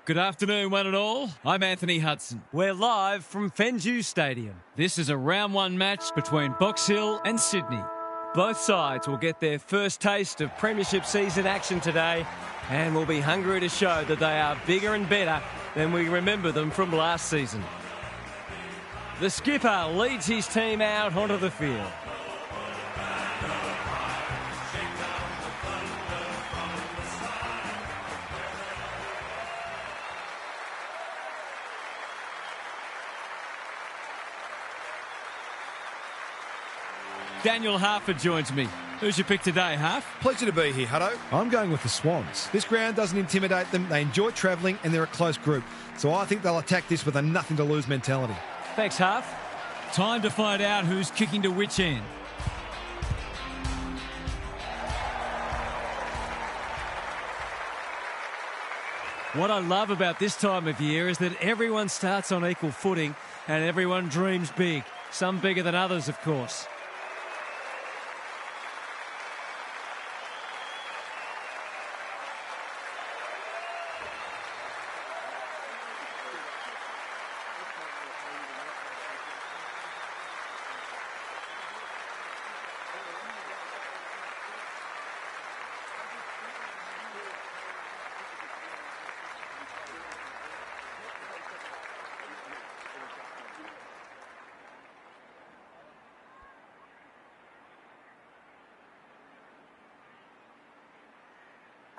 Good afternoon, one and all. I'm Anthony Hudson. We're live from Fenju Stadium. This is a round one match between Box Hill and Sydney. Both sides will get their first taste of premiership season action today and will be hungry to show that they are bigger and better than we remember them from last season. The skipper leads his team out onto the field. Daniel Harford joins me. Who's your pick today, Harf? Pleasure to be here, Hutto. I'm going with the Swans. This ground doesn't intimidate them. They enjoy travelling and they're a close group. So I think they'll attack this with a nothing-to-lose mentality. Thanks, Harf. Time to find out who's kicking to which end. What I love about this time of year is that everyone starts on equal footing and everyone dreams big. Some bigger than others, of course.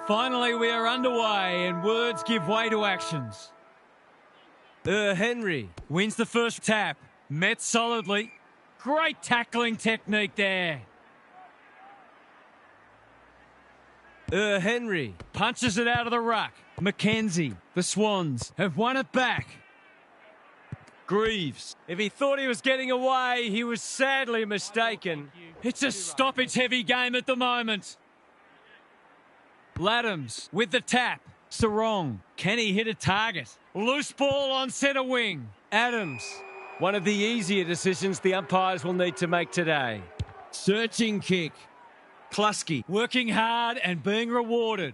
Finally, we are underway and words give way to actions. Henry Wins the first tap. Met solidly. Great tackling technique there. Henry Punches it out of the ruck. Mackenzie. The Swans have won it back. Greaves. If he thought he was getting away, he was sadly mistaken. It's a stoppage-heavy game at the moment. Laddams with the tap. Sarong. Can he hit a target? Loose ball on centre wing. Adams. One of the easier decisions the umpires will need to make today. Searching kick. Klusky. Working hard and being rewarded.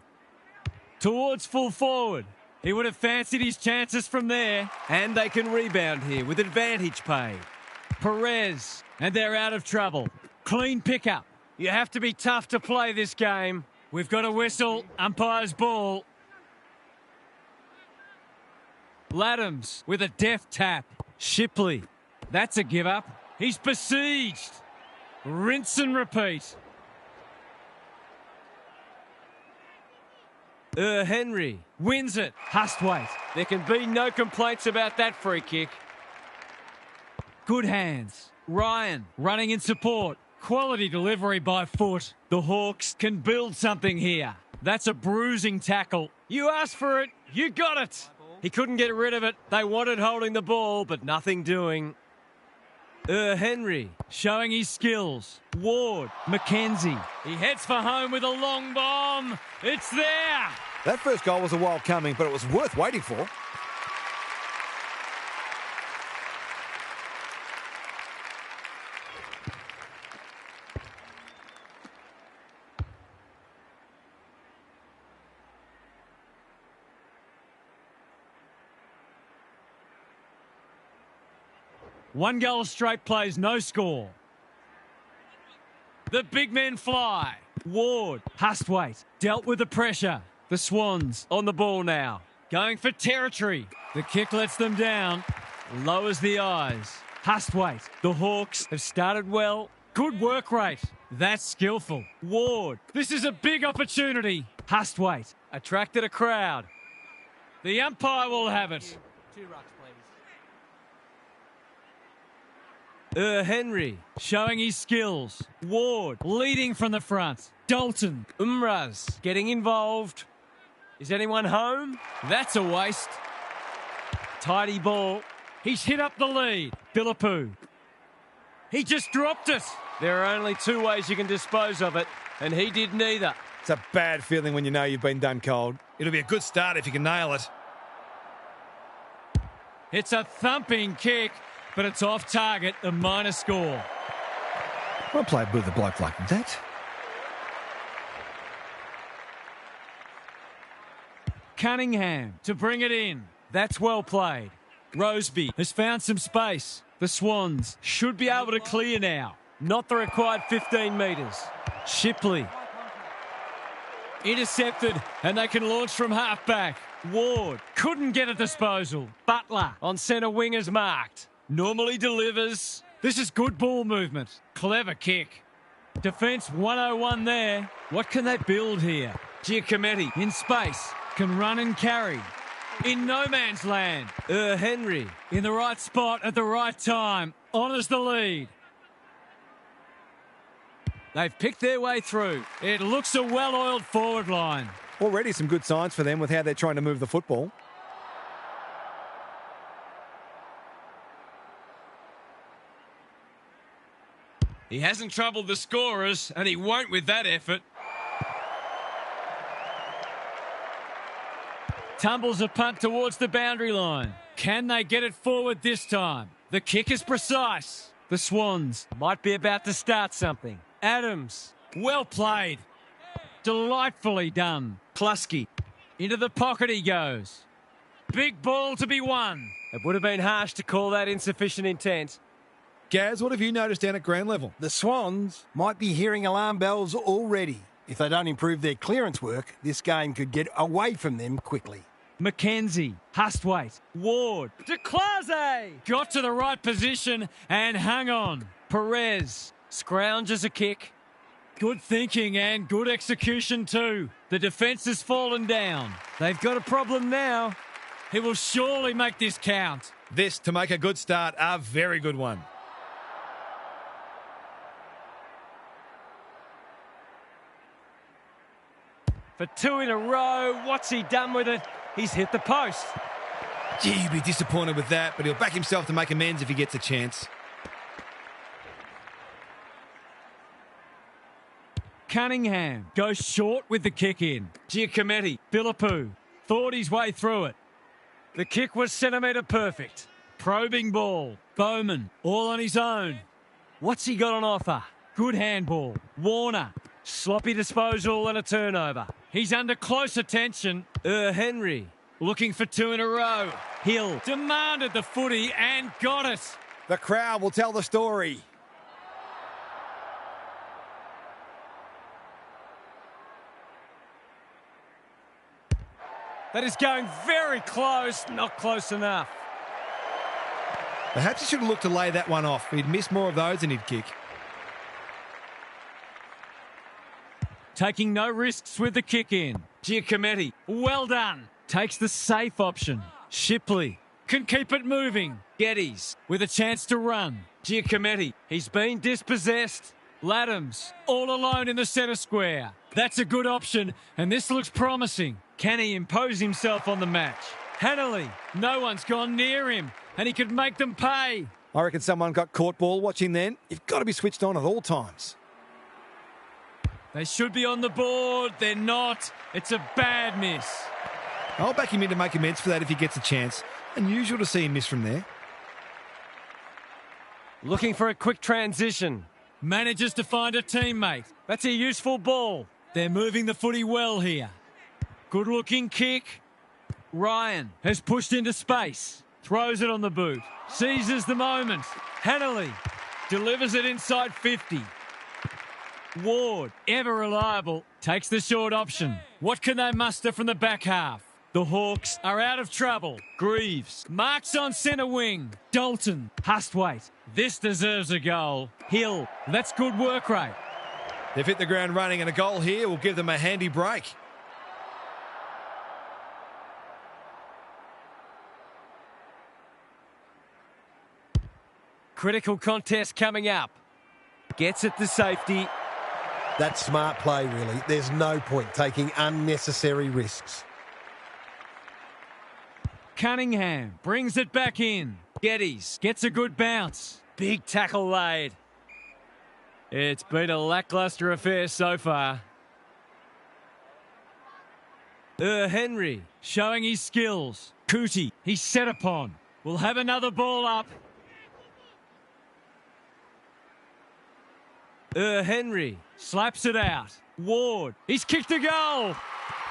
Towards full forward. He would have fancied his chances from there. And they can rebound here with advantage pay. Perez. And they're out of trouble. Clean pickup. You have to be tough to play this game. We've got a whistle. Umpire's ball. Laddams with a deft tap. Shipley. That's a give up. He's besieged. Rinse and repeat. Henry Wins it. Hustwaite. There can be no complaints about that free kick. Good hands. Ryan running in support. Quality delivery by foot. The Hawks can build something here. That's a bruising tackle. You asked for it. You got it. He couldn't get rid of it. They wanted holding the ball, but nothing doing. Henry Showing his skills. Ward. Mackenzie. He heads for home with a long bomb. It's there. That first goal was a while coming, but it was worth waiting for. One goal straight plays, no score. The big men fly. Ward. Hustwaite dealt with the pressure. The Swans on the ball now. Going for territory. The kick lets them down. Lowers the eyes. Hustwaite. The Hawks have started well. Good work rate. That's skillful. Ward. This is a big opportunity. Hustwaite. Attracted a crowd. The umpire will have it. 2 rucks, please. Henry. Showing his skills. Ward. Leading from the front. Dalton. Umraz getting involved. Is anyone home? That's a waste. Tidy ball. He's hit up the lead. Philippou. He just dropped it. There are only 2 ways you can dispose of it, and he did neither. It's a bad feeling when you know you've been done cold. It'll be a good start if you can nail it. It's a thumping kick, but it's off target, a minor score. Well played with a bloke like that. Cunningham to bring it in. That's well played. Roseby has found some space. The Swans should be able to clear now. Not the required 15 metres. Shipley. Intercepted, and they can launch from half-back. Ward couldn't get a disposal. Butler on centre wing is marked. Normally delivers. This is good ball movement. Clever kick. Defence 101 there. What can they build here? Giacometti in space. Can run and carry. In no man's land. Henry in the right spot at the right time. Honours the lead. They've picked their way through. It looks a well-oiled forward line. Already some good signs for them with how they're trying to move the football. He hasn't troubled the scorers, and he won't with that effort. Tumbles a punt towards the boundary line. Can they get it forward this time? The kick is precise. The Swans might be about to start something. Adams, well played. Delightfully done. Klusky, into the pocket he goes. Big ball to be won. It would have been harsh to call that insufficient intent. Gaz, what have you noticed down at ground level? The Swans might be hearing alarm bells already. If they don't improve their clearance work, this game could get away from them quickly. McKenzie, Hustwaite, Ward, DeClaze got to the right position and hung on. Perez scrounges a kick. Good thinking and good execution too. The defence has fallen down. They've got a problem now. He will surely make this count. This, to make a good start, a very good one. For 2 in a row, what's he done with it? He's hit the post. Gee, he'll be disappointed with that, but he'll back himself to make amends if he gets a chance. Cunningham goes short with the kick in. Giacometti, Philippou, thought his way through it. The kick was centimetre perfect. Probing ball. Bowman, all on his own. What's he got on offer? Good handball. Warner, sloppy disposal and a turnover. He's under close attention. Henry, looking for 2 in a row. Hill demanded the footy and got it. The crowd will tell the story. That is going very close, not close enough. Perhaps he should have looked to lay that one off. He'd miss more of those than he'd kick. Taking no risks with the kick in. Giacometti, well done. Takes the safe option. Shipley can keep it moving. Geddes with a chance to run. Giacometti, he's been dispossessed. Laddams all alone in the centre square. That's a good option, and this looks promising. Can he impose himself on the match? Hanley, no one's gone near him, and he could make them pay. I reckon someone got caught ball watching then. You've got to be switched on at all times. They should be on the board. They're not. It's a bad miss. I'll back him in to make amends for that if he gets a chance. Unusual to see him miss from there. looking for a quick transition. Manages to find a teammate. That's a useful ball. They're moving the footy well here. Good looking kick. Ryan has pushed into space. Throws it on the boot. Seizes the moment. Hanley delivers it inside 50. Ward, ever reliable, takes the short option. What can they muster from the back half? The Hawks are out of trouble. Greaves marks on centre wing. Dalton, Hustwaite. This deserves a goal. Hill, that's good work rate. They've hit the ground running, and a goal here will give them a handy break. Critical contest coming up. Gets it to safety. That's smart play, really. There's no point taking unnecessary risks. Cunningham brings it back in. Geddes gets a good bounce. Big tackle laid. It's been a lacklustre affair so far. Henry showing his skills. Cootie, he's set upon. We'll have another ball up. Henry slaps it out. Ward, he's kicked a goal.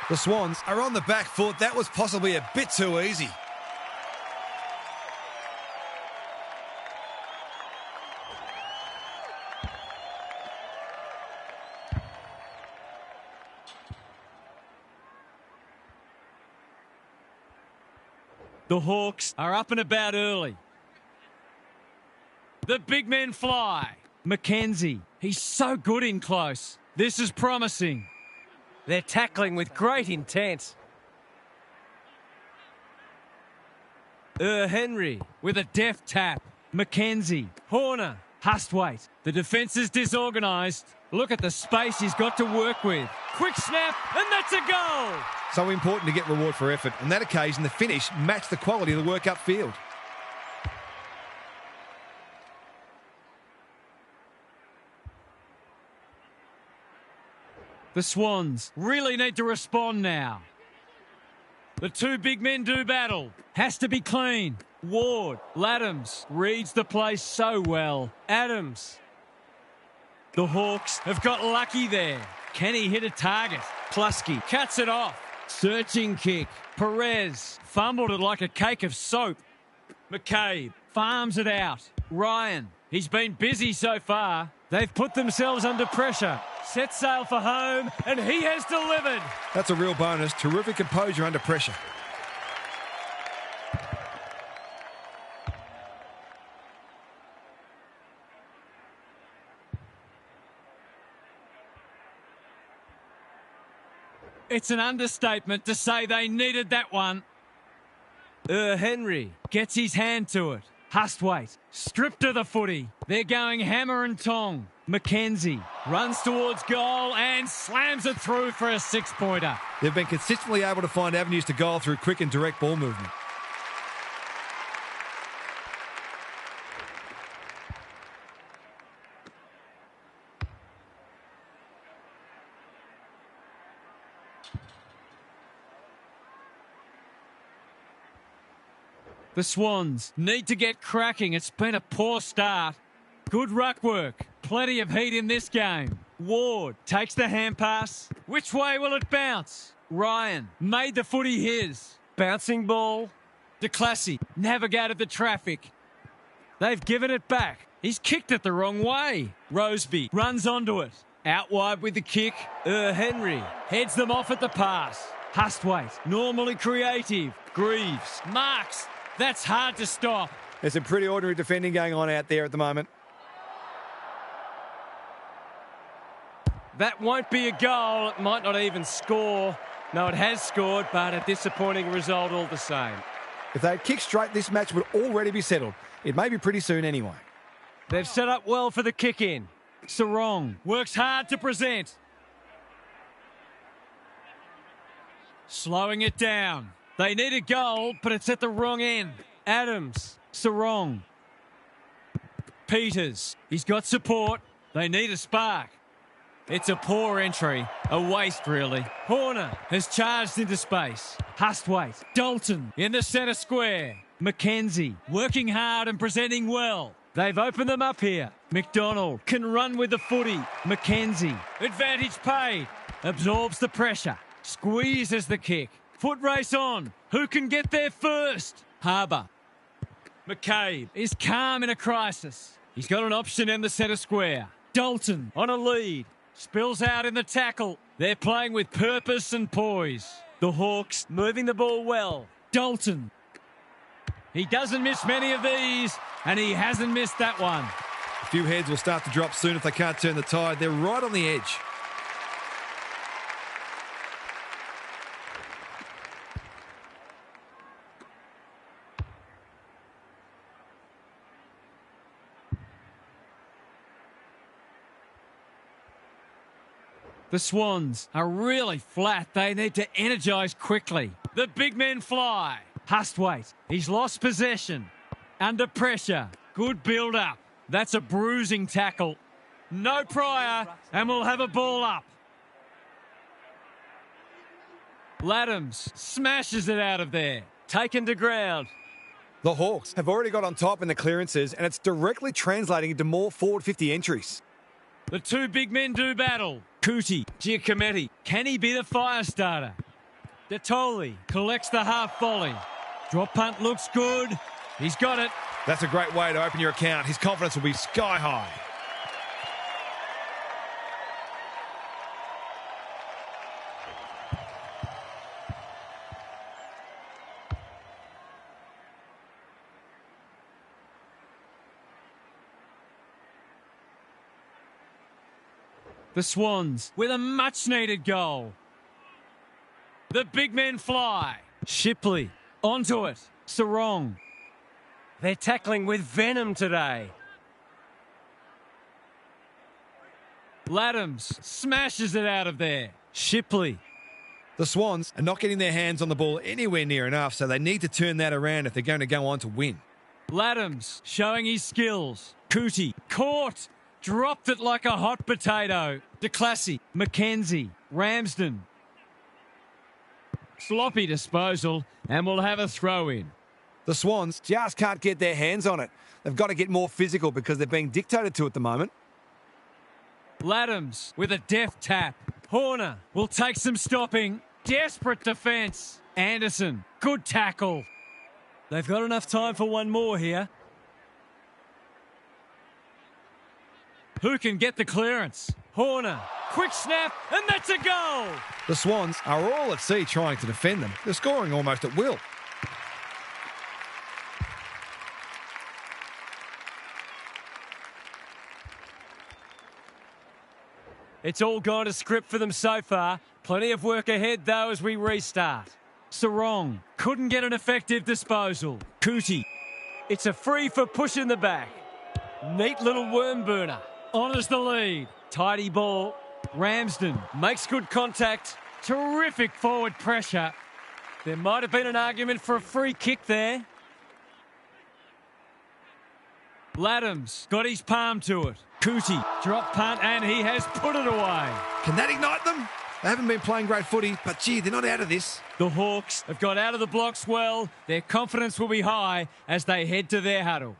The Swans are on the back foot. That was possibly a bit too easy. The Hawks are up and about early. The big men fly. Mackenzie, he's so good in close. This is promising. They're tackling with great intent. Henry With a deft tap. Mackenzie. Horner. Hustwaite. The defence is disorganised. Look at the space he's got to work with. Quick snap, and that's a goal. So important to get reward for effort. On that occasion, the finish matched the quality of the work upfield. The Swans really need to respond now. The two big men do battle. Has to be clean. Ward. Laddams reads the place so well. Adams. The Hawks have got lucky there. Can he hit a target? Plusky cuts it off. Searching kick. Perez fumbled it like a cake of soap. McCabe farms it out. Ryan, he's been busy so far. They've put themselves under pressure. Set sail for home, and he has delivered. That's a real bonus. Terrific composure under pressure. It's an understatement to say they needed that one. Henry Gets his hand to it. Hustwaite, stripped of the footy. They're going hammer and tong. Mackenzie runs towards goal and slams it through for a six-pointer. They've been consistently able to find avenues to goal through quick and direct ball movement. The Swans need to get cracking. It's been a poor start. Good ruck work. Plenty of heat in this game. Ward takes the hand pass. Which way will it bounce? Ryan made the footy his. bouncing ball. DeClassy navigated the traffic. They've given it back. He's kicked it the wrong way. Roseby runs onto it. Out wide with the kick. Henry Heads them off at the pass. Hustwaite, normally creative. Greaves, marks. That's hard to stop. There's some pretty ordinary defending going on out there at the moment. That won't be a goal. It might not even score. No, it has scored, but a disappointing result all the same. If they'd kicked straight, this match would already be settled. It may be pretty soon anyway. They've set up well for the kick-in. Sarong works hard to present. Slowing it down. They need a goal, but it's at the wrong end. Adams, Sarong. Peters, he's got support. They need a spark. It's a poor entry. A waste, really. Horner has charged into space. Hustwaite. Dalton in the centre square. Mackenzie working hard and presenting well. They've opened them up here. McDonald can run with the footy. Mackenzie. Advantage paid. Absorbs the pressure. Squeezes the kick. Foot race on. Who can get there first? Harbour. McCabe is calm in a crisis. He's got an option in the centre square. Dalton on a lead. Spills out in the tackle. They're playing with purpose and poise. The Hawks moving the ball well. Dalton. He doesn't miss many of these, and he hasn't missed that one. A few heads will start to drop soon if they can't turn the tide. They're right on the edge. The Swans are really flat. They need to energise quickly. The big men fly. Hustwaite, he's lost possession. Under pressure. Good build-up. That's a bruising tackle. No prior, and we'll have a ball up. Laddams smashes it out of there. Taken to ground. The Hawks have already got on top in the clearances, and it's directly translating into more forward 50 entries. The two big men do battle. Cootie, Giacometti. Can he be the fire starter? Detoli collects the half volley. Drop punt looks good. He's got it. That's a great way to open your account. His confidence will be sky high. The Swans with a much-needed goal. The big men fly. Shipley onto it. Sarong. They're tackling with venom today. Laddams smashes it out of there. Shipley. The Swans are not getting their hands on the ball anywhere near enough, so they need to turn that around if they're going to go on to win. Laddams showing his skills. Cootie caught. Dropped it like a hot potato. DeClassy. McKenzie. Ramsden. Sloppy disposal, and we'll have a throw in. The Swans just can't get their hands on it. They've got to get more physical because they're being dictated to at the moment. Laddams with a deft tap. Horner will take some stopping. Desperate defence. Anderson, good tackle. They've got enough time for one more here. Who can get the clearance? Horner, quick snap, and that's a goal! The Swans are all at sea trying to defend them. They're scoring almost at will. It's all gone to script for them so far. Plenty of work ahead, though, as we restart. Sarong couldn't get an effective disposal. Cootie. It's a free for push in the back. Neat little worm burner. Honours the lead. Tidy ball. Ramsden Makes good contact. terrific forward pressure. There might have been an argument for a free kick there. Laddams got his palm to it. Cootie drop punt and he has put it away. Can that ignite them? They haven't been playing great footy, but gee, they're not out of this. The Hawks have got out of the blocks well. Their confidence will be high as they head to their huddle.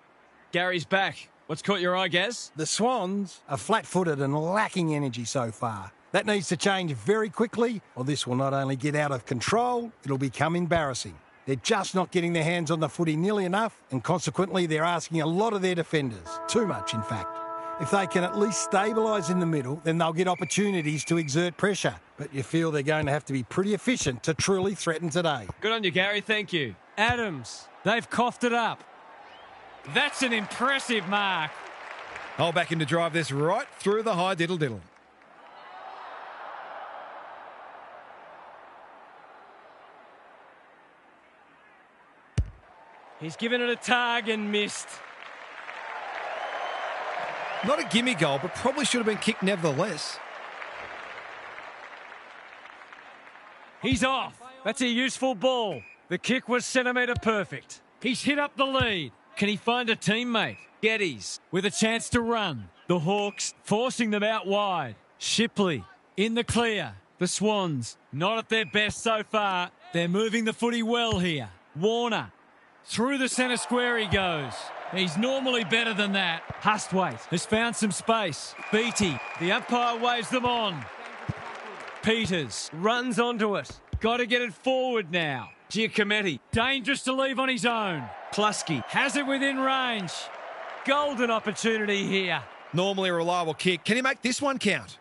Gary's back. What's caught your eye, Gaz? The Swans are flat-footed and lacking energy so far. That needs to change very quickly, or this will not only get out of control, it'll become embarrassing. They're just not getting their hands on the footy nearly enough, and consequently they're asking a lot of their defenders. Too much, in fact. If they can at least stabilise in the middle, then they'll get opportunities to exert pressure. But you feel they're going to have to be pretty efficient to truly threaten today. Good on you, Gary. Thank you. Adams, they've coughed it up. That's an impressive mark. Hold back in to drive this right through the high diddle-diddle. He's given it a tug and missed. Not a gimme goal, but probably should have been kicked nevertheless. He's off. That's a useful ball. The kick was centimetre perfect. He's hit up the lead. Can he find a teammate? Geddes with a chance to run. The Hawks forcing them out wide. Shipley in the clear. The Swans not at their best so far. They're moving the footy well here. Warner through the centre square he goes. He's normally better than that. Hustwaite has found some space. Beattie, the umpire waves them on. Peters runs onto it. Got to get it forward now. Giacometti, dangerous to leave on his own. Klusky has it within range. Golden opportunity here. Normally a reliable kick. Can he make this one count?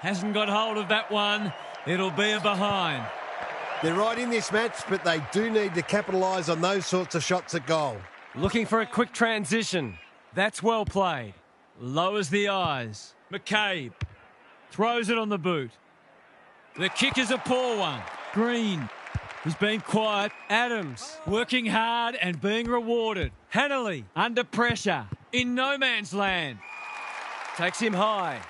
Hasn't got hold of that one. It'll be a behind. They're right in this match, but they do need to capitalise on those sorts of shots at goal. Looking for a quick transition. That's well played. Lowers the eyes. McCabe throws it on the boot. The kick is a poor one. Green, he's been quiet. Adams working hard and being rewarded. Hanley under pressure in no man's land. Takes him high.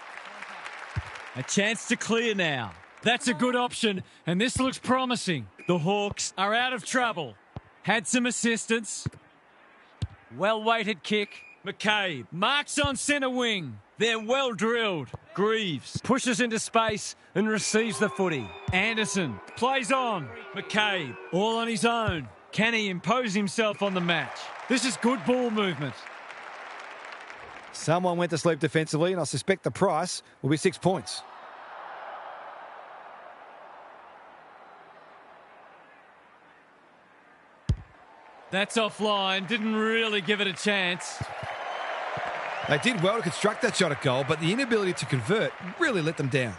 A chance to clear now. That's a good option, and this looks promising. The Hawks are out of trouble. Had some assistance. Well-weighted kick. McCabe marks on centre wing. They're well drilled. Greaves pushes into space and receives the footy. Anderson plays on. McCabe all on his own. Can he impose himself on the match? This is good ball movement. Someone went to sleep defensively, and I suspect the price will be 6 points. That's offline. Didn't really give it a chance. They did well to construct that shot at goal, but the inability to convert really let them down.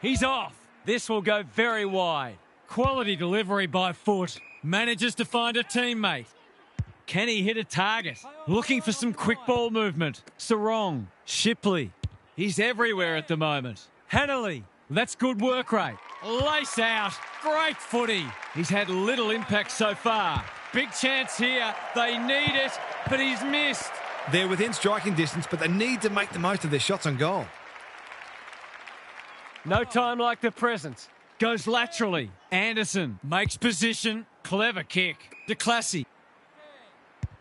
He's off. This will go very wide. Quality delivery by foot. Manages to find a teammate. Can he hit a target? Looking for some quick ball movement. Sarong. Shipley. He's everywhere at the moment. Hanley. That's good work rate. Lace out. Great footy. He's had little impact so far. Big chance here. They need it, but he's missed. They're within striking distance, but they need to make the most of their shots on goal. No time like the present. Goes laterally. Anderson makes position. Clever kick. De Classy.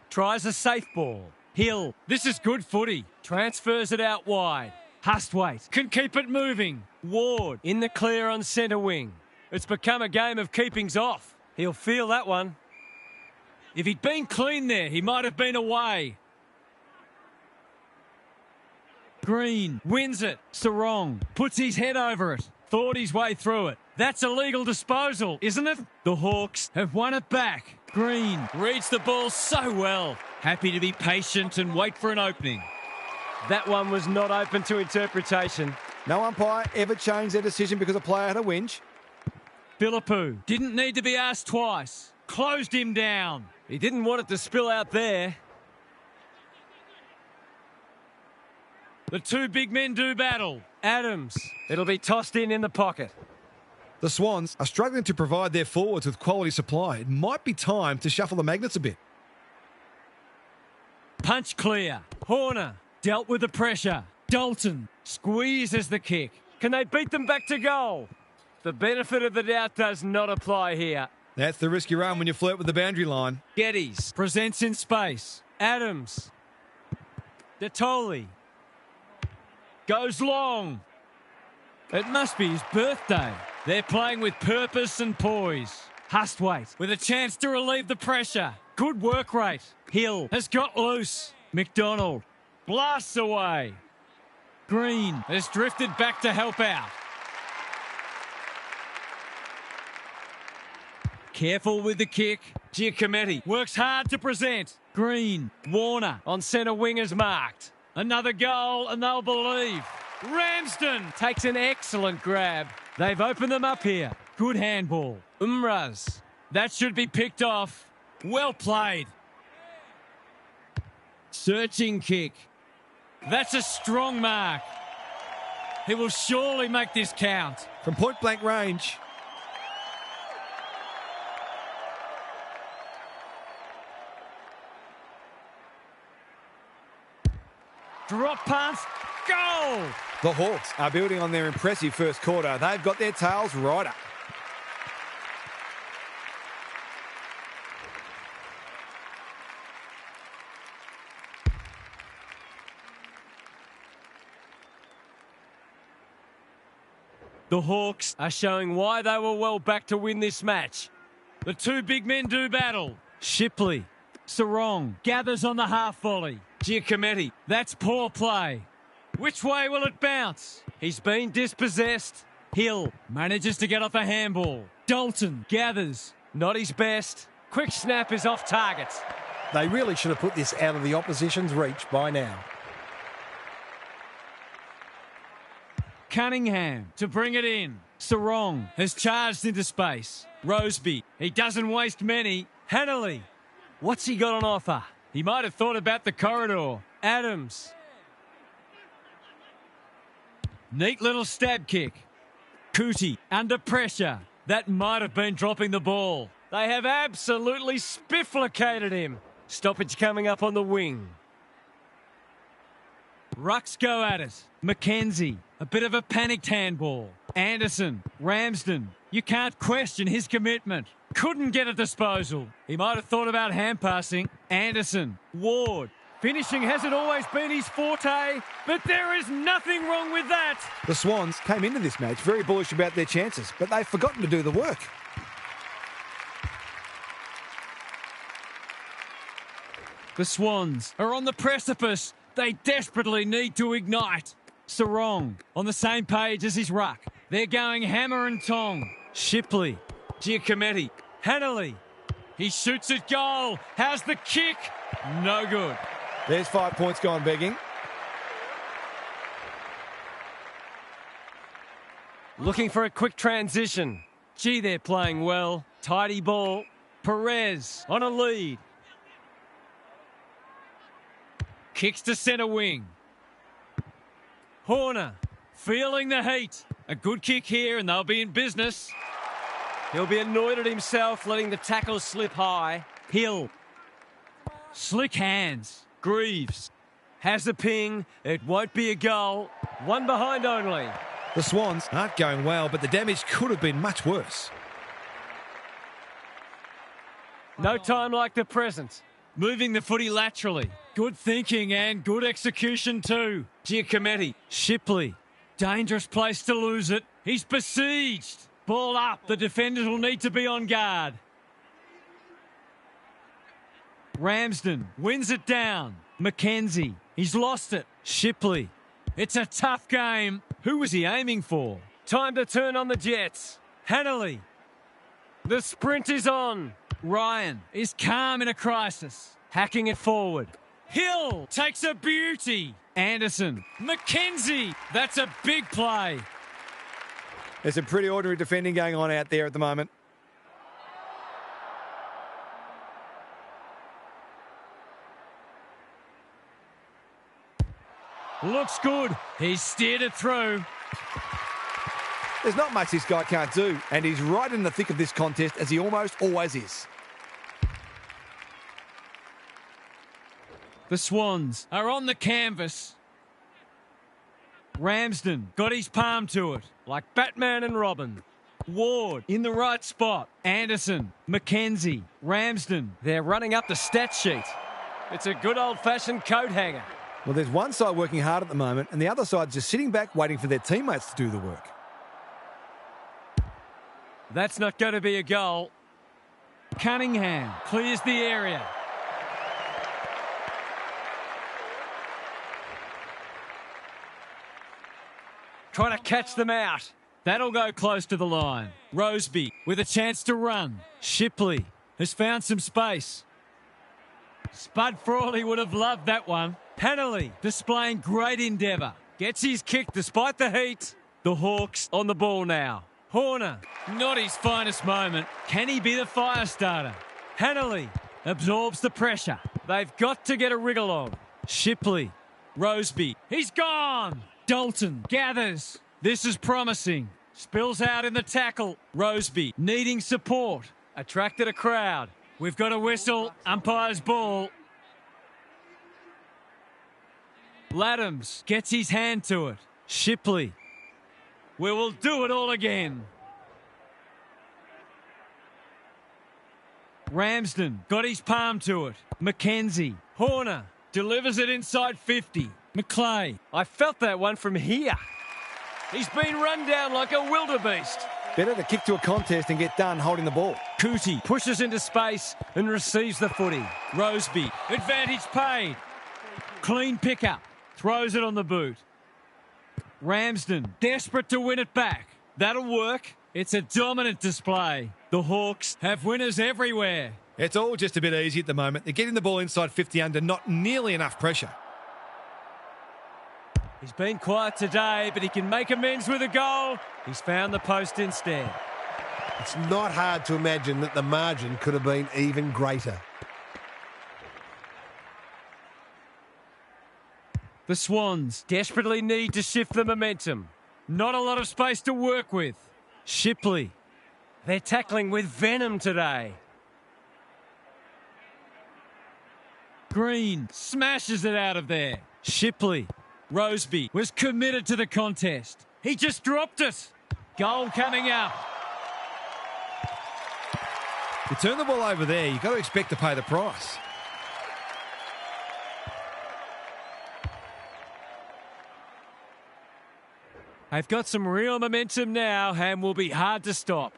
Tries a safe ball. Hill. This is good footy. Transfers it out wide. Hustwaite can keep it moving. Ward In the clear on centre wing. It's become a game of keepings off. He'll feel that one. If he'd been clean there, he might have been away. Green wins it. Sarong puts his head over it. Thought his way through it. That's a legal disposal, isn't it? The Hawks have won it back. Green reads the ball so well. Happy to be patient and wait for an opening. That one was not open to interpretation. No umpire ever changed their decision because a player had a whinge. Philippou didn't need to be asked twice. Closed him down. He didn't want it to spill out there. The two big men do battle. Adams. It'll be tossed in the pocket. The Swans are struggling to provide their forwards with quality supply. It might be time to shuffle the magnets a bit. Punch clear. Horner dealt with the pressure. Dalton squeezes the kick. Can they beat them back to goal? The benefit of the doubt does not apply here. That's the risk you run when you flirt with the boundary line. Geddes presents in space. Adams. Detoli goes long. It must be his birthday. They're playing with purpose and poise. Hustwaite with a chance to relieve the pressure. Good work rate. Hill has got loose. McDonald blasts away. Green has drifted back to help out. Careful with the kick. Giacometti Works hard to present. Green. Warner on centre wing is marked. Another goal and they'll believe. Ramsden Takes an excellent grab. They've opened them up here. Good handball. Umraz. That should be picked off. Well played. Searching kick. That's a strong mark. He will surely make this count. From point blank range. Drop pass. Goal! The Hawks are building on their impressive first quarter. They've got their tails right up. The Hawks are showing why they were well back to win this match. The two big men do battle. Shipley. Sarong gathers on the half volley. Giacometti. That's poor play. Which way will it bounce? He's been dispossessed. Hill manages to get off a handball. Dalton gathers. Not his best. Quick snap is off target. They really should have put this out of the opposition's reach by now. Cunningham to bring it in. Sarong has charged into space. Roseby, he doesn't waste many. Hanley, what's he got on offer? He might have thought about the corridor. Adams. Neat little stab kick. Cootie under pressure. That might have been dropping the ball. They have absolutely spifflicated him. Stoppage coming up on the wing. Rucks go at it. Mackenzie, a bit of a panicked handball. Anderson, Ramsden, you can't question his commitment. Couldn't get a disposal. He might have thought about hand passing. Anderson, Ward. Finishing hasn't always been his forte, but there is nothing wrong with that. The Swans came into this match very bullish about their chances, but they've forgotten to do the work. The Swans are on the precipice. They desperately need to ignite. Sarong on the same page as his ruck. They're going hammer and tong. Shipley, Giacometti. Hanley. He shoots at goal. How's the kick? No good. There's 5 points gone begging. Looking for a quick transition. Gee, they're playing well. Tidy ball. Perez on a lead. Kicks to centre wing. Horner feeling the heat. A good kick here and they'll be in business. He'll be annoyed at himself, letting the tackle slip high. Hill. Slick hands. Greaves has the ping. It won't be a goal. One behind only. The Swans aren't going well, but the damage could have been much worse. No time like the present. Moving the footy laterally. Good thinking and good execution too. Giacometti. Shipley. Dangerous place to lose it. He's besieged. Ball up. The defenders will need to be on guard. Ramsden wins it down. McKenzie. He's lost it. Shipley. It's a tough game. Who was he aiming for? Time to turn on the Jets. Hanley. The sprint is on. Ryan is calm in a crisis. Hacking it forward. Hill takes a beauty. Anderson. McKenzie. That's a big play. There's some pretty ordinary defending going on out there at the moment. Looks good. He's steered it through. There's not much this guy can't do, and he's right in the thick of this contest, as he almost always is. The Swans are on the canvas. Ramsden got his palm to it, like Batman and Robin. Ward in the right spot. Anderson, McKenzie, Ramsden. They're running up the stat sheet. It's a good old-fashioned coat hanger. Well, there's one side working hard at the moment, and the other side just sitting back waiting for their teammates to do the work. That's not going to be a goal. Cunningham clears the area. Trying to catch them out. That'll go close to the line. Roseby with a chance to run. Shipley has found some space. Spud Frawley would have loved that one. Hanley displaying great endeavour. Gets his kick despite the heat. The Hawks on the ball now. Horner, not his finest moment. Can he be the fire starter? Hanley absorbs the pressure. They've got to get a wriggle on. Shipley, Roseby, he's gone. Dalton gathers. This is promising. Spills out in the tackle. Roseby needing support. Attracted a crowd. We've got a whistle. Umpire's ball. Laddams gets his hand to it. Shipley. We will do it all again. Ramsden got his palm to it. McKenzie. Horner delivers it inside 50. McClay. I felt that one from here. He's been run down like a wildebeest. Better to kick to a contest and get done holding the ball. Cootie pushes into space and receives the footy. Roseby. Advantage paid. Clean pickup. Throws it on the boot. Ramsden desperate to win it back. That'll work. It's a dominant display. The Hawks have winners everywhere. It's all just a bit easy at the moment. They're getting the ball inside 50 under not nearly enough pressure. He's been quiet today, but he can make amends with a goal. He's found the post instead. It's not hard to imagine that the margin could have been even greater. The Swans desperately need to shift the momentum. Not a lot of space to work with. Shipley. They're tackling with venom today. Green smashes it out of there. Shipley. Roseby was committed to the contest. He just dropped it. Goal coming up. You turn the ball over there, you've got to expect to pay the price. They've got some real momentum now and will be hard to stop.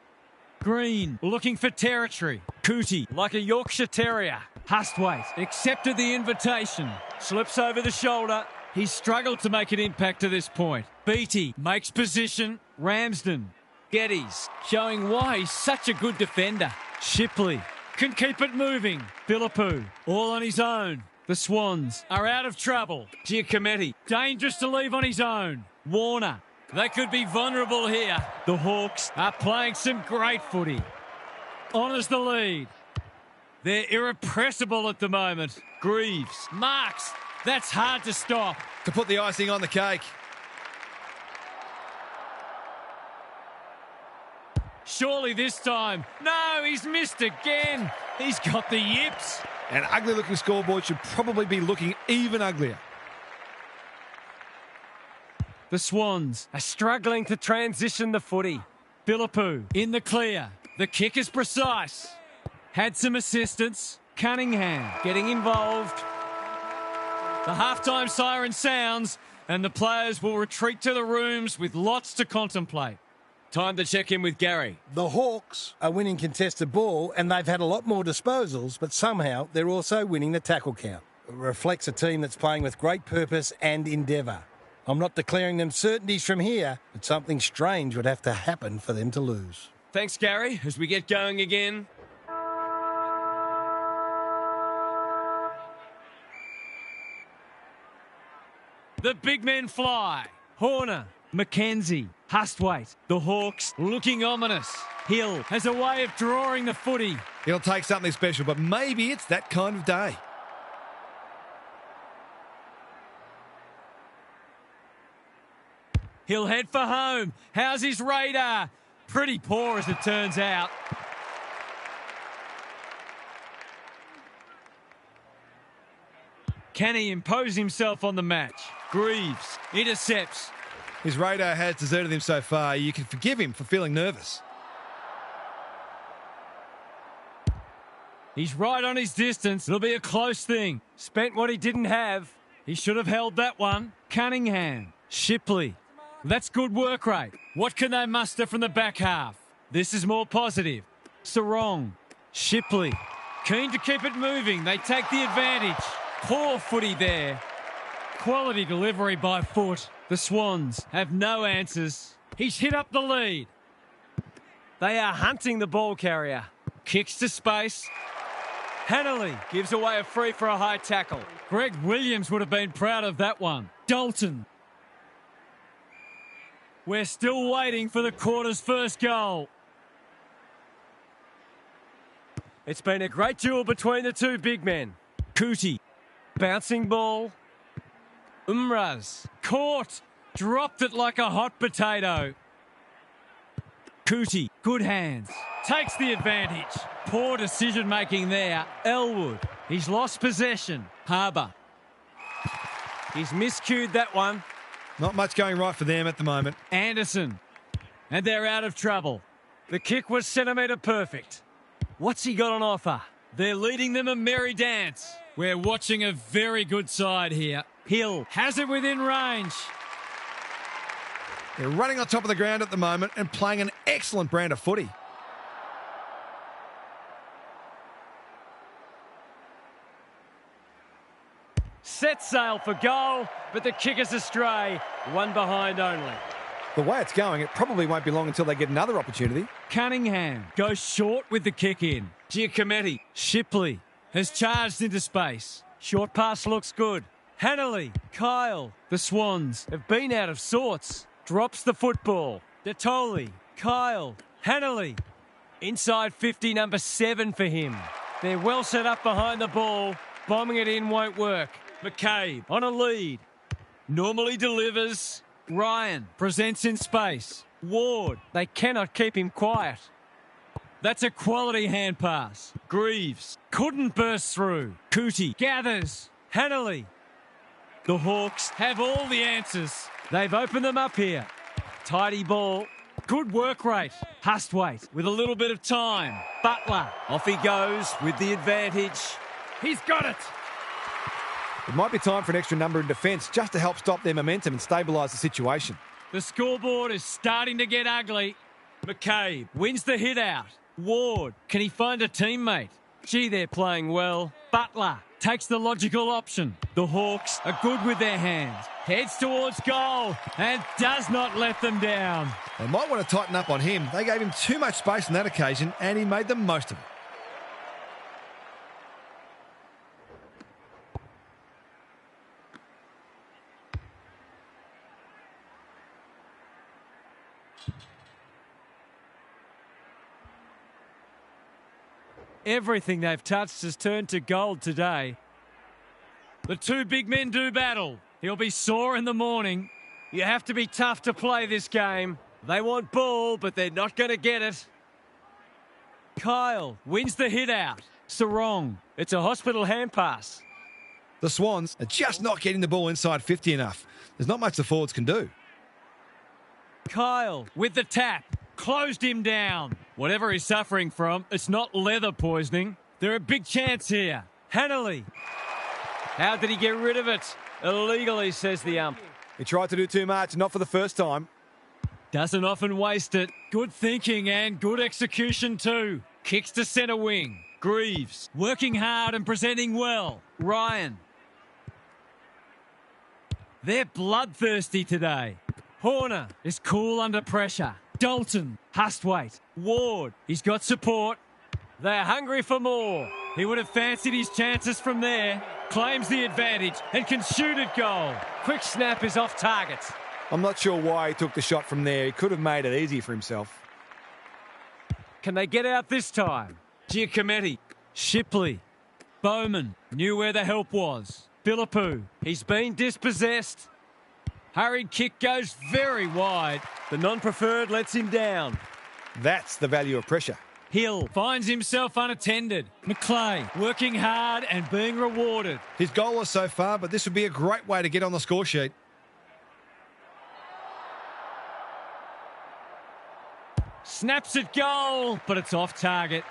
Green looking for territory. Cootie like a Yorkshire Terrier. Hustwaite accepted the invitation. Slips over the shoulder. He's struggled to make an impact to this point. Beattie makes position. Ramsden. Geddes showing why he's such a good defender. Shipley can keep it moving. Philippou, all on his own. The Swans are out of trouble. Giacometti. Dangerous to leave on his own. Warner. They could be vulnerable here. The Hawks are playing some great footy. Honours the lead. They're irrepressible at the moment. Greaves. Marks. That's hard to stop. To put the icing on the cake. Surely this time. No, he's missed again. He's got the yips. An ugly-looking scoreboard should probably be looking even uglier. The Swans Are struggling to transition the footy. Philippou in the clear. The kick is precise. Had some assistance. Cunningham getting involved. The halftime siren sounds and the players will retreat to the rooms with lots to contemplate. Time to check in with Gary. The Hawks are winning contested ball and they've had a lot more disposals, but somehow they're also winning the tackle count. It reflects a team that's playing with great purpose and endeavour. I'm not declaring them certainties from here, but something strange would have to happen for them to lose. Thanks, Gary. As we get going again. The big men fly. Horner, Mackenzie, Hustwaite. The Hawks looking ominous. Hill has a way of drawing the footy. It'll take something special, but maybe it's that kind of day. He'll head for home. How's his radar? Pretty poor as it turns out. Can he impose himself on the match? Greaves intercepts. His radar has deserted him so far. You can forgive him for feeling nervous. He's right on his distance. It'll be a close thing. Spent what he didn't have. He should have held that one. Cunningham. Shipley. That's good work rate. What can they muster from the back half? This is more positive. Sarong. Shipley. Keen to keep it moving. They take the advantage. Poor footy there. Quality delivery by foot. The Swans have no answers. He's hit up the lead. They are hunting the ball carrier. Kicks to space. Hanley gives away a free for a high tackle. Greg Williams would have been proud of that one. Dalton. We're still waiting for the quarter's first goal. It's been a great duel between the two big men. Cootie. Bouncing ball. Umraz. Caught. Dropped it like a hot potato. Cootie. Good hands. Takes the advantage. Poor decision making there. Elwood. He's lost possession. Harbour. He's miscued that one. Not much going right for them at the moment. Anderson. And they're out of trouble. The kick was centimetre perfect. What's he got on offer? They're leading them a merry dance. We're watching a very good side here. Hill has it within range. They're running on top of the ground at the moment and playing an excellent brand of footy. Set sail for goal, but the kick is astray. One behind only. The way it's going, it probably won't be long until they get another opportunity. Cunningham goes short with the kick in. Giacometti. Shipley has charged into space. Short pass looks good. Hanley. Kyle. The Swans Have been out of sorts. Drops the football. Detoli. Kyle. Hanley. Inside 50, number 7 for him. They're well set up behind the ball. Bombing it in won't work. McCabe on a lead. normally delivers. Ryan presents in space. Ward, they cannot keep him quiet. That's a quality hand pass. Greaves couldn't burst through. Cootie gathers. Hanley. The Hawks have all the answers. They've opened them up here. Tidy ball. Good work rate. Hustwaite with a little bit of time. Butler. Off he goes with the advantage. He's got it. It might be time for an extra number in defence just to help stop their momentum and stabilise the situation. The scoreboard is starting to get ugly. McCabe wins the hit out. Ward, can he find a teammate? Gee, they're playing well. Butler takes the logical option. The Hawks are good with their hands. Heads towards goal and does not let them down. They might want to tighten up on him. They gave him too much space on that occasion and he made the most of it. Everything they've touched has turned to gold today. The two big men do battle. He'll be sore in the morning. You have to be tough to play this game. They want ball, but they're not going to get it. Kyle wins the hit out. Sarong. It's a hospital hand pass. The Swans are just not getting the ball inside 50 enough. There's not much the forwards can do. Kyle with the tap. Closed him down. Whatever he's suffering from, it's not leather poisoning. They're a big chance here. Hanley. How did he get rid of it? Illegally, says the ump. He tried to do too much, not for the first time. Doesn't often waste it. Good thinking and good execution too. Kicks to centre wing. Greaves working hard and presenting well. Ryan. They're bloodthirsty today. Horner is cool under pressure. Dalton, Hustwaite, Ward. He's got support. They're hungry for more. He would have fancied his chances from there. Claims the advantage and can shoot at goal. Quick snap is off target. I'm not sure why he took the shot from there. He could have made it easy for himself. Can they get out this time? Giacometti, Shipley, Bowman knew where the help was. Philippou, he's been dispossessed. Hurried kick goes very wide. The non-preferred lets him down. That's the value of pressure. Hill finds himself unattended. McLean working hard and being rewarded. His goal was so far, but this would be a great way to get on the score sheet. Snaps at goal, but it's off target.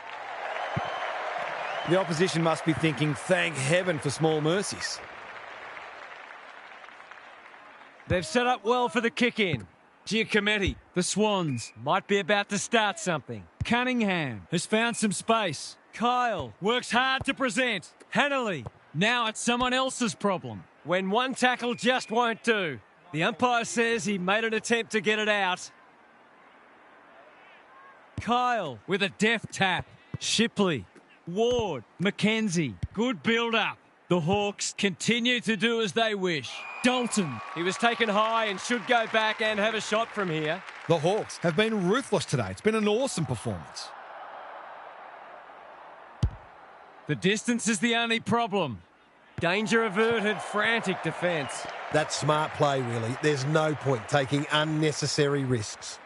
The opposition must be thinking, thank heaven for small mercies. They've set up well for the kick-in. Giacometti, the Swans, might be about to start something. Cunningham has found some space. Kyle works hard to present. Hanley, now it's someone else's problem. When one tackle just won't do. The umpire says he made an attempt to get it out. Kyle with a deft tap. Shipley, Ward, McKenzie, good build-up. The Hawks continue to do as they wish. Dalton. He was taken high and should go back and have a shot from here. The Hawks have been ruthless today. It's been an awesome performance. The distance is the only problem. Danger averted, frantic defence. That's smart play, really. There's no point taking unnecessary risks.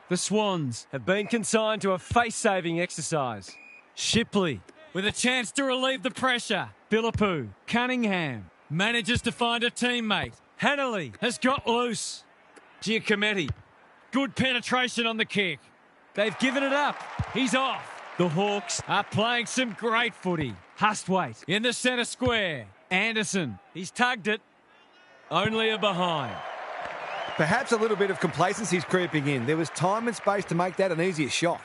The Swans have been consigned to a face-saving exercise. Shipley with a chance to relieve the pressure. Philippou, Cunningham manages to find a teammate. Hanley has got loose. Giacometti, good penetration on the kick. They've given it up. He's off. The Hawks are playing some great footy. Hustwaite in the centre square. Anderson, he's tugged it. Only a behind. Perhaps a little bit of complacency is creeping in. There was time and space to make that an easier shot.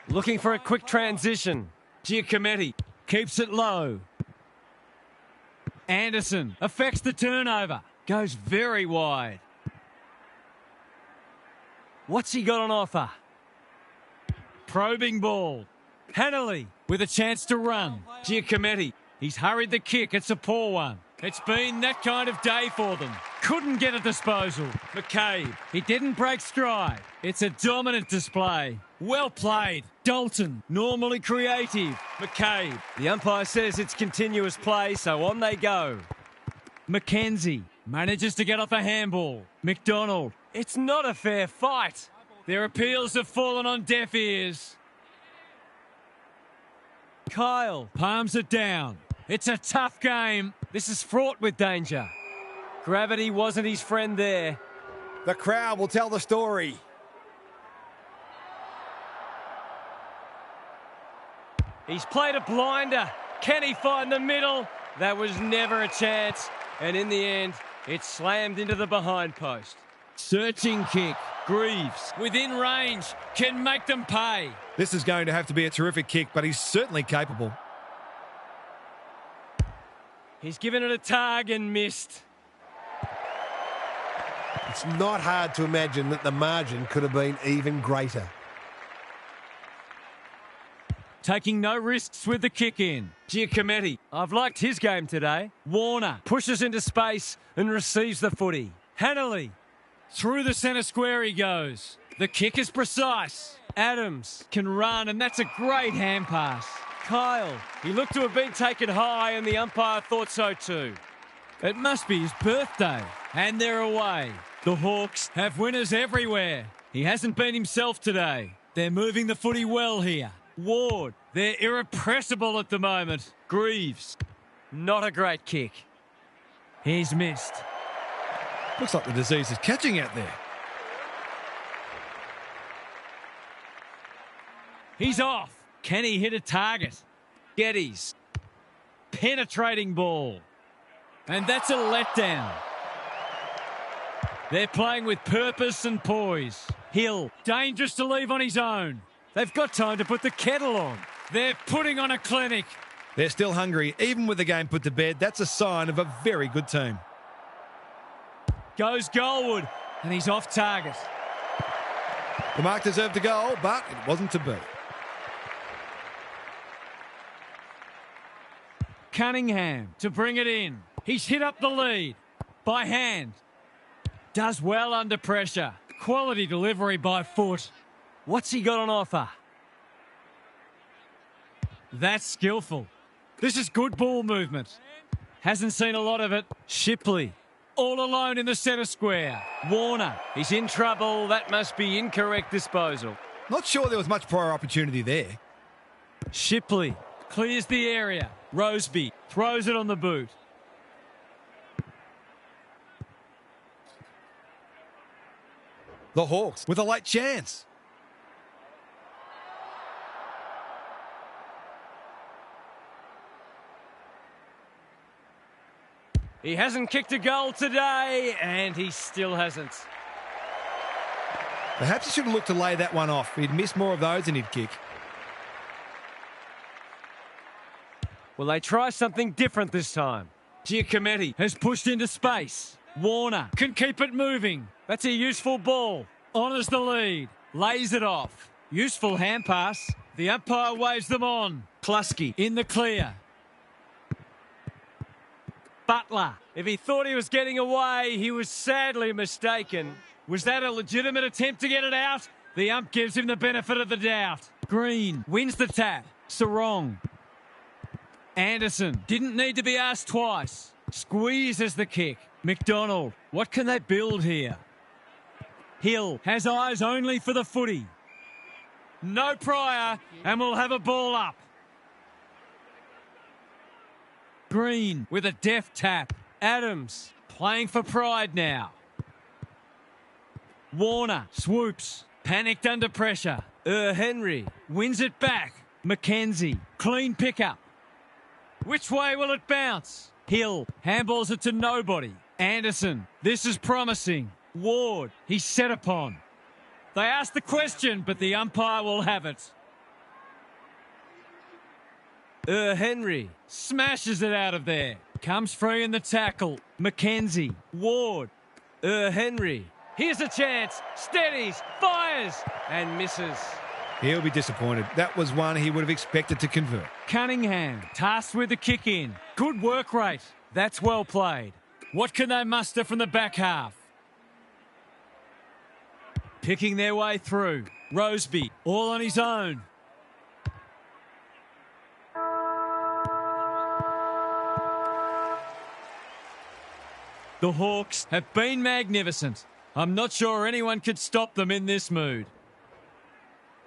Looking for a quick transition. Giacometti keeps it low. Anderson affects the turnover. Goes very wide. What's he got on offer? Probing ball. Hanley with a chance to run. Giacometti, he's hurried the kick. It's a poor one. It's been that kind of day for them. Couldn't get a disposal. McCabe, he didn't break stride. It's a dominant display. Well played. Dalton, normally creative. McCabe. The umpire says it's continuous play, so on they go. McKenzie manages to get off a handball. McDonald, it's not a fair fight. Their appeals have fallen on deaf ears. Kyle palms it down. It's a tough game. This is fraught with danger. Gravity wasn't his friend there. The crowd will tell the story. He's played a blinder. Can he find the middle? That was never a chance. And in the end, it slammed into the behind post. Searching kick. Greaves, within range, can make them pay. This is going to have to be a terrific kick, but he's certainly capable. He's given it a tug and missed. It's not hard to imagine that the margin could have been even greater. Taking no risks with the kick in. Giacometti, I've liked his game today. Warner pushes into space and receives the footy. Hanley Through the centre square he goes. The kick is precise. Adams. Can run, and that's a great hand pass. Kyle. He looked to have been taken high, and the umpire thought so too. It must be his birthday. And they're away. The Hawks have winners everywhere. He hasn't been himself today. They're moving the footy well here. Ward. They're irrepressible at the moment. Greaves. Not a great kick. He's missed. Looks like the disease is catching out there. He's off. Can he hit a target? Geddes. Penetrating ball. And that's a letdown. They're playing with purpose and poise. Hill, dangerous to leave on his own. They've got time to put the kettle on. They're putting on a clinic. They're still hungry. Even with the game put to bed, that's a sign of a very good team. Goes Goldwood, and he's off target. The mark deserved a goal, but it wasn't to be. Cunningham to bring it in. He's hit up the lead. By hand. Does well under pressure. Quality delivery by foot. What's he got on offer? That's skillful. This is good ball movement. Hasn't seen a lot of it. Shipley. All alone in the centre square. Warner. He's in trouble. That must be incorrect disposal. Not sure there was much prior opportunity there. Shipley clears the area. Roseby throws it on the boot. The Hawks with a late chance. He hasn't kicked a goal today, and he still hasn't. Perhaps he should have looked to lay that one off. He'd miss more of those and he'd kick. Will they try something different this time? Giacometti has pushed into space. Warner can keep it moving. That's a useful ball. Honours the lead. Lays it off. Useful hand pass. The umpire waves them on. Klusky in the clear. Butler. If he thought he was getting away, he was sadly mistaken. Was that a legitimate attempt to get it out? The ump gives him the benefit of the doubt. Green wins the tap. Sarong. Anderson didn't need to be asked twice. Squeezes the kick. McDonald. What can they build here? Hill has eyes only for the footy. No prior, and we'll have a ball up. Green with a deft tap. Adams playing for pride now. Warner swoops. Panicked under pressure. Henry wins it back. McKenzie. Clean pickup. Which way will it bounce? Hill handballs it to nobody. Anderson. This is promising. Ward. He's set upon. They asked the question, but the umpire will have it. Henry smashes it out of there. Comes free in the tackle. McKenzie. Ward. Henry. Here's a chance. Steadies. Fires. And misses. He'll be disappointed. That was one he would have expected to convert. Cunningham tasked with the kick in. Good work rate. That's well played. What can they muster from the back half? Picking their way through. Roseby all on his own. The Hawks have been magnificent. I'm not sure anyone could stop them in this mood.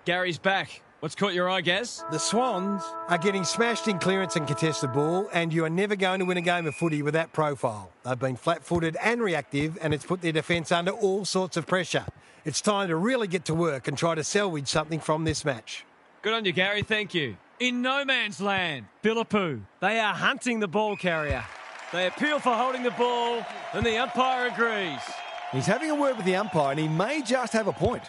Gary's back. What's caught your eye, Gaz? The Swans are getting smashed in clearance and contested ball, and you are never going to win a game of footy with that profile. They've been flat-footed and reactive, and it's put their defence under all sorts of pressure. It's time to really get to work and try to salvage something from this match. Good on you, Gary. Thank you. In no man's land, Philippou. They are hunting the ball carrier. They appeal for holding the ball, and the umpire agrees. He's having a word with the umpire, and he may just have a point.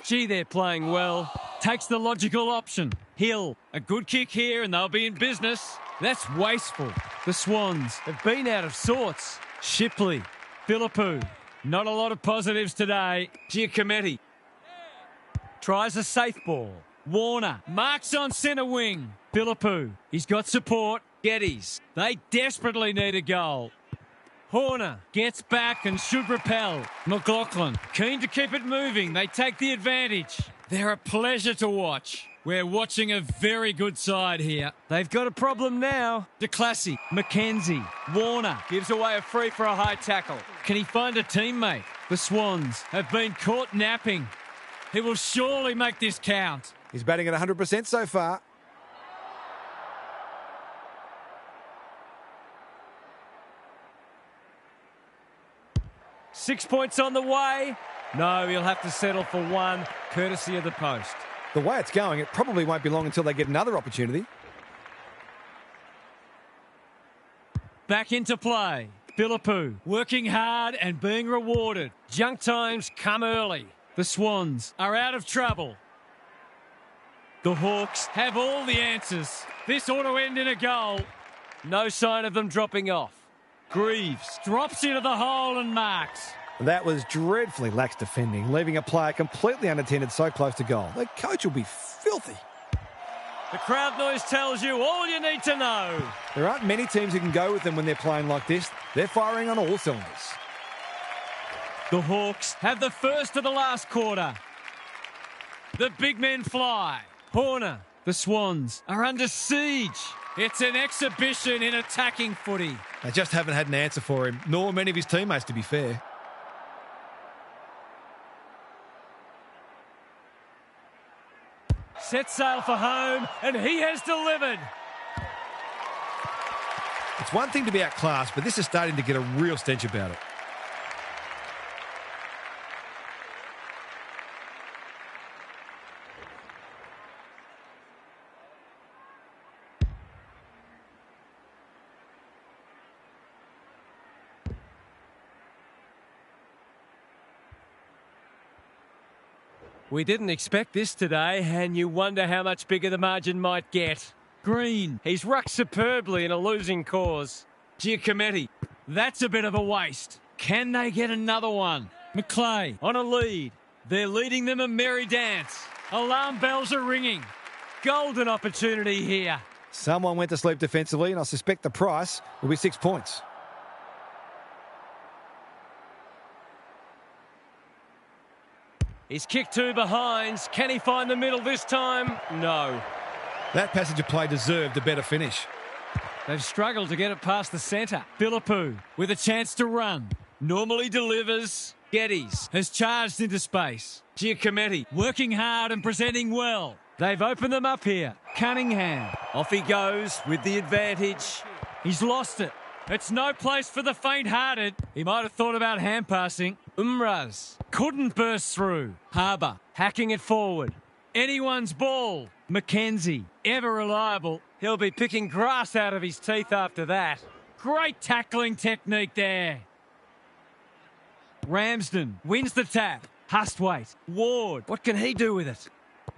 Gee, they're playing well. Takes the logical option. Hill, a good kick here, and they'll be in business. That's wasteful. The Swans have been out of sorts. Shipley, Philippou. Not a lot of positives today. Giacometti tries a safe ball. Warner marks on centre wing. Philippou, he's got support. Geddes, they desperately need a goal. Horner gets back and should repel. McLaughlin keen to keep it moving. They take the advantage. They're a pleasure to watch. We're watching a very good side here. They've got a problem now. DeClassy, McKenzie, Warner. Gives away a free for a high tackle. Can he find a teammate? The Swans have been caught napping. He will surely make this count. He's batting at 100% so far. Six points on the way. No, he'll have to settle for one, courtesy of the post. The way it's going, it probably won't be long until they get another opportunity. Back into play. Philippou working hard and being rewarded. Junk times come early. The Swans are out of trouble. The Hawks have all the answers. This ought to end in a goal. No sign of them dropping off. Greaves drops into the hole and marks. That was dreadfully lax defending, leaving a player completely unattended so close to goal. The coach will be filthy. The crowd noise tells you all you need to know. There aren't many teams who can go with them when they're playing like this. They're firing on all cylinders. The Hawks have the first of the last quarter. The big men fly. Horner. The Swans are under siege. It's an exhibition in attacking footy. They just haven't had an answer for him, nor many of his teammates, to be fair. Set sail for home, and he has delivered. It's one thing to be outclassed, but this is starting to get a real stench about it. We didn't expect this today, and you wonder how much bigger the margin might get. Green. He's rucked superbly in a losing cause. Giacometti. That's a bit of a waste. Can they get another one? McClay on a lead. They're leading them a merry dance. Alarm bells are ringing. Golden opportunity here. Someone went to sleep defensively, and I suspect the price will be 6 points. He's kicked two behinds. Can he find the middle this time? No. That passage of play deserved a better finish. They've struggled to get it past the centre. Philippou with a chance to run. Normally delivers. Geddes has charged into space. Giacometti working hard and presenting well. They've opened them up here. Cunningham. Off he goes with the advantage. He's lost it. It's no place for the faint-hearted. He might have thought about hand passing. Umraz couldn't burst through. Harbour hacking it forward. Anyone's ball. McKenzie, ever reliable. He'll be picking grass out of his teeth after that. Great tackling technique there. Ramsden wins the tap. Hustwaite. Ward. What can he do with it?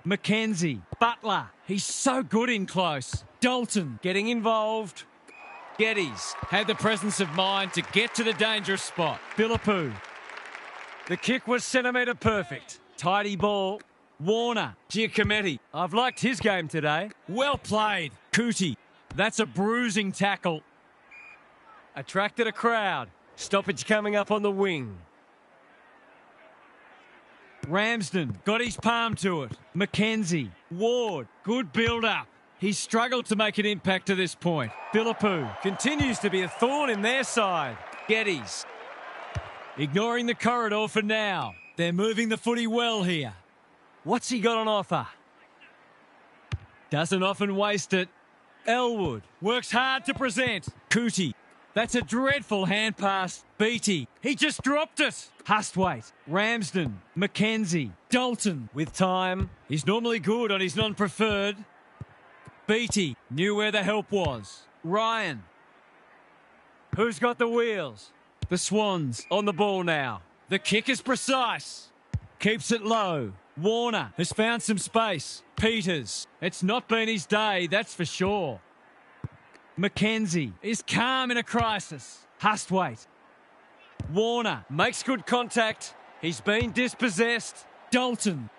McKenzie. Butler. He's so good in close. Dalton getting involved. Geddes had the presence of mind to get to the dangerous spot. Philippou. The kick was centimetre perfect. Tidy ball. Warner. Giacometti. I've liked his game today. Well played. Cootie. That's a bruising tackle. Attracted a crowd. Stoppage coming up on the wing. Ramsden got his palm to it. McKenzie. Ward. Good build-up. He's struggled to make an impact to this point. Philippou continues to be a thorn in their side. Geddes. Ignoring the corridor for now. They're moving the footy well here. What's he got on offer? Doesn't often waste it. Elwood works hard to present. Cootie. That's a dreadful hand pass. Beattie. He just dropped it. Hustwaite. Ramsden. McKenzie. Dalton with time. He's normally good on his non-preferred. Beattie knew where the help was. Ryan. Who's got the wheels? The Swans on the ball now. The kick is precise. Keeps it low. Warner has found some space. Peters. It's not been his day, that's for sure. McKenzie is calm in a crisis. Hustwaite. Warner makes good contact. He's been dispossessed. Dalton.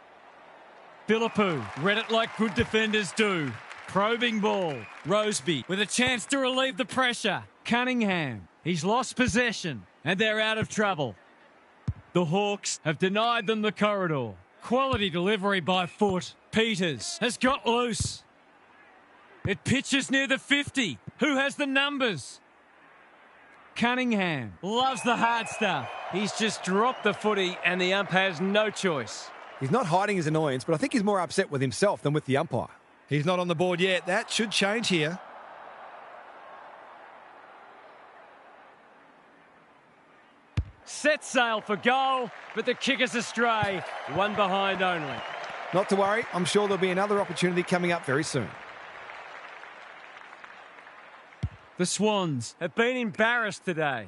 Philippou read it like good defenders do. Probing ball. Roseby with a chance to relieve the pressure. Cunningham. He's lost possession and they're out of trouble. The Hawks have denied them the corridor. Quality delivery by foot. Peters has got loose. It pitches near the 50. Who has the numbers? Cunningham loves the hard stuff. He's just dropped the footy and the ump has no choice. He's not hiding his annoyance, but I think he's more upset with himself than with the umpire. He's not on the board yet. That should change here. Set sail for goal, but the kick is astray. One behind only. Not to worry. I'm sure there'll be another opportunity coming up very soon. The Swans have been embarrassed today.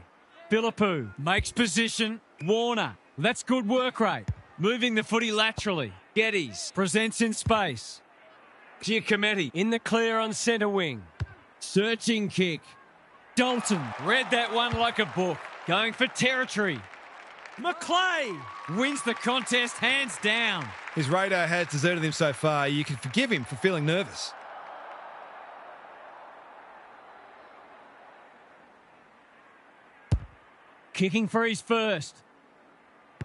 Philippou makes position. Warner, that's good work rate. Moving the footy laterally. Geddes presents in space. Giacometti in the clear on centre wing. Searching kick. Dalton read that one like a book. Going for territory. McClay wins the contest hands down. His radar has deserted him so far. You can forgive him for feeling nervous. Kicking for his first.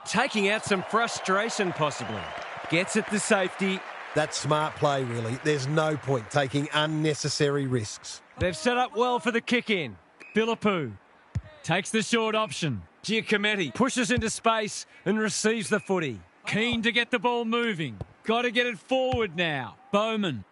Taking out some frustration possibly. Gets it to safety. That's smart play, really. There's no point taking unnecessary risks. They've set up well for the kick-in. Philippou takes the short option. Giacometti pushes into space and receives the footy. Keen to get the ball moving. Got to get it forward now. Bowman.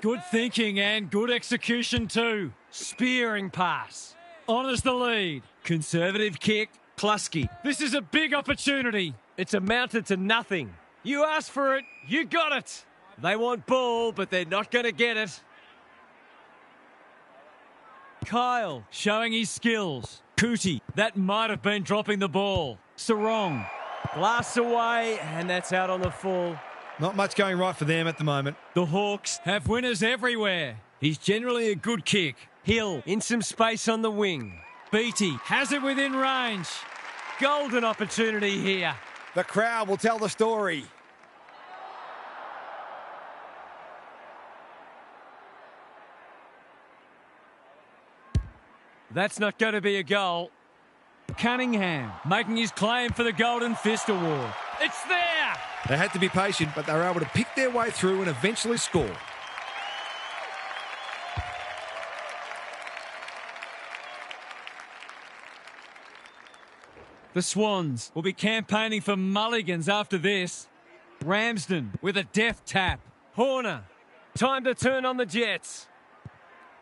Good thinking and good execution too. Spearing pass. Honours the lead. Conservative kick. Klusky. This is a big opportunity. It's amounted to nothing. You asked for it, you got it. They want ball, but they're not going to get it. Kyle showing his skills. Cootie, that might have been dropping the ball. Sarong. Blasts away, and that's out on the full. Not much going right for them at the moment. The Hawks have winners everywhere. He's generally a good kick. Hill in some space on the wing. Beattie has it within range. Golden opportunity here. The crowd will tell the story. That's not going to be a goal. Cunningham making his claim for the Golden Fist Award. It's there! They had to be patient, but they were able to pick their way through and eventually score. The Swans will be campaigning for mulligans after this. Ramsden with a deft tap. Horner, time to turn on the Jets.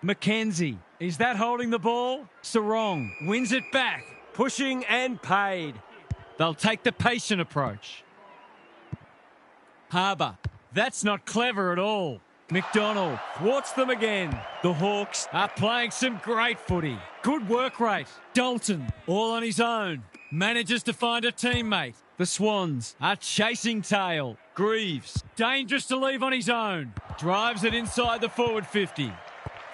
Mackenzie, is that holding the ball? Sarong wins it back. Pushing and paid. They'll take the patient approach. Harbour, that's not clever at all. McDonald thwarts them again. The Hawks are playing some great footy. Good work rate. Dalton, all on his own. Manages to find a teammate. The Swans are chasing tail. Greaves, dangerous to leave on his own. Drives it inside the forward 50.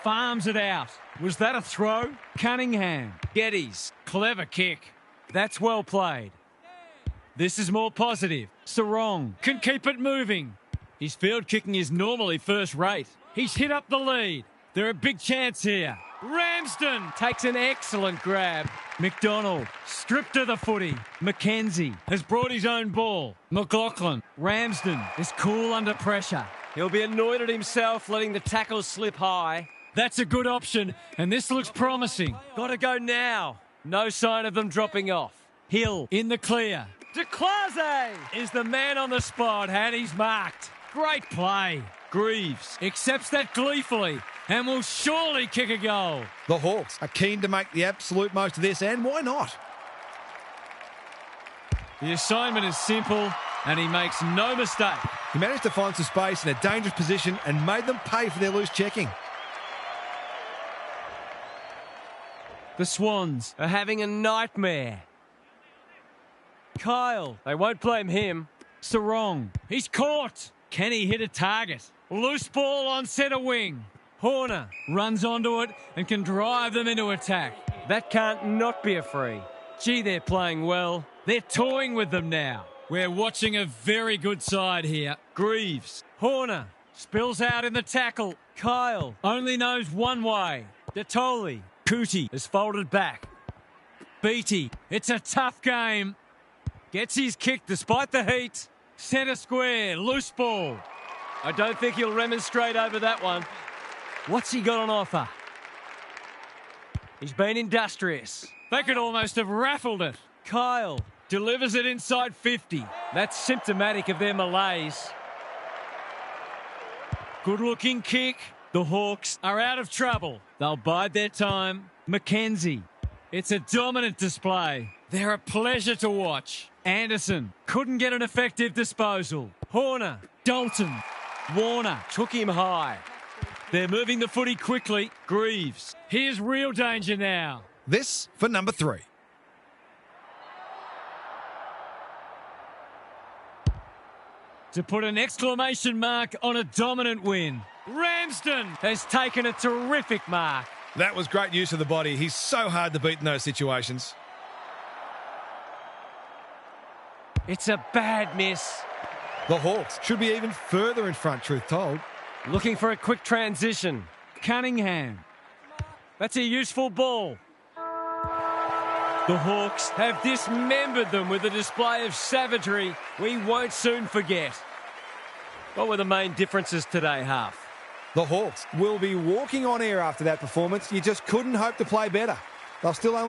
Farms it out. Was that a throw? Cunningham. Geddes. Clever kick. That's well played. This is more positive. Sarong can keep it moving. His field kicking is normally first rate. He's hit up the lead. They're a big chance here. Ramsden takes an excellent grab. McDonald stripped of the footy. Mackenzie has brought his own ball. McLaughlin. Ramsden is cool under pressure. He'll be annoyed at himself letting the tackle slip high. That's a good option, and this looks promising. Got to go now. No sign of them dropping off. Hill in the clear. DeClaze is the man on the spot, and he's marked. Great play. Greaves accepts that gleefully and will surely kick a goal. The Hawks are keen to make the absolute most of this, and why not? The assignment is simple, and he makes no mistake. He managed to find some space in a dangerous position and made them pay for their loose checking. The Swans are having a nightmare. Kyle, they won't blame him. Sarong, he's caught. Can he hit a target? Loose ball on centre wing. Horner runs onto it and can drive them into attack. That can't not be a free. Gee, they're playing well. They're toying with them now. We're watching a very good side here. Greaves. Horner spills out in the tackle. Kyle only knows one way. Detoli Cootie has folded back. Beattie, it's a tough game. Gets his kick despite the heat. Centre square, loose ball. I don't think he'll remonstrate over that one. What's he got on offer? He's been industrious. They could almost have raffled it. Kyle delivers it inside 50. That's symptomatic of their malaise. Good-looking kick. The Hawks are out of trouble. They'll bide their time. Mackenzie. It's a dominant display. They're a pleasure to watch. Anderson couldn't get an effective disposal. Horner. Dalton. Warner took him high. They're moving the footy quickly. Greaves. Here's real danger now. This for number 3. To put an exclamation mark on a dominant win. Ramsden has taken a terrific mark. That was great use of the body. He's so hard to beat in those situations. It's a bad miss. The Hawks should be even further in front, truth told. Looking for a quick transition. Cunningham. That's a useful ball. The Hawks have dismembered them with a display of savagery we won't soon forget. What were the main differences today, Half? The Hawks will be walking on air after that performance. You just couldn't hope to play better. They'll still only